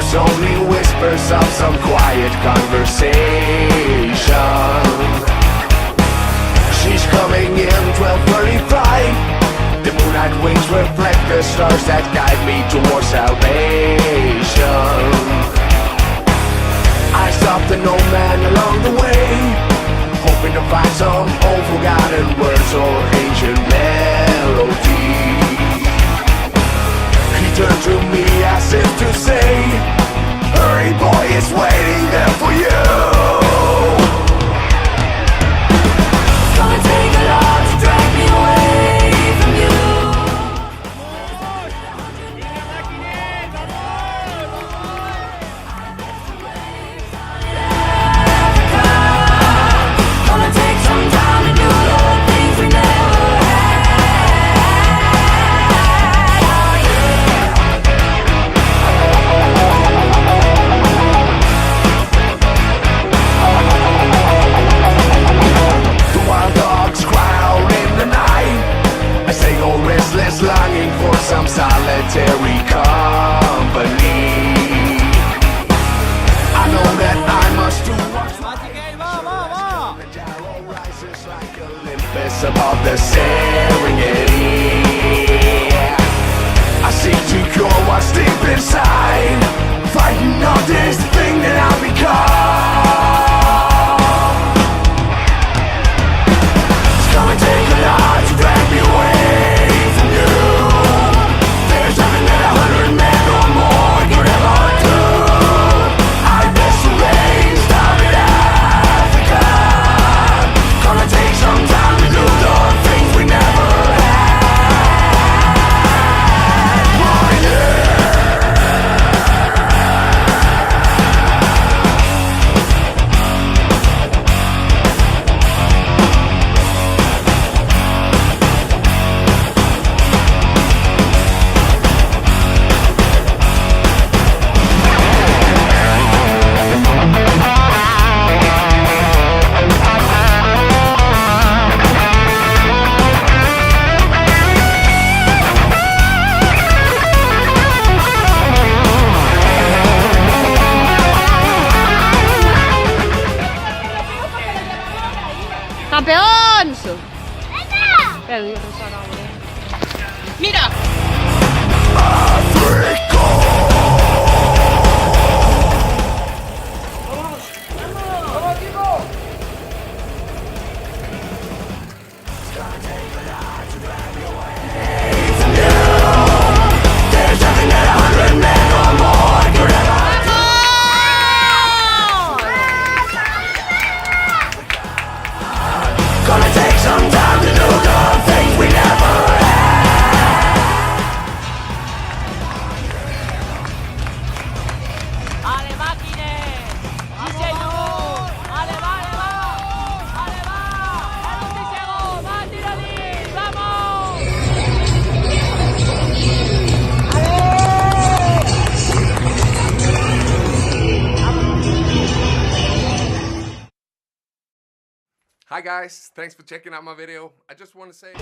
hears only whispers of some quiet conversation. She's coming in 12:35. The moonlight wings reflect the stars that guide me towards salvation. I stopped an old man along the way, hoping to find some old forgotten words or ancient melody. He turned to me as if to say, hurry boy, it's waiting there for you. It's gonna take a lot to drag me away from you. Gonna take some time to do the things we never longing for some solitary company. I know that I must do what's right. The Duatló rises like Olympus above the Serengeti. I seek to cure what's deep inside, fighting all this thing that I've become. It's gonna take a lot to drag me away. ¡Campeón! Pero yo pensaba, ¡mira! Hi guys, thanks for checking out my video. I just want to say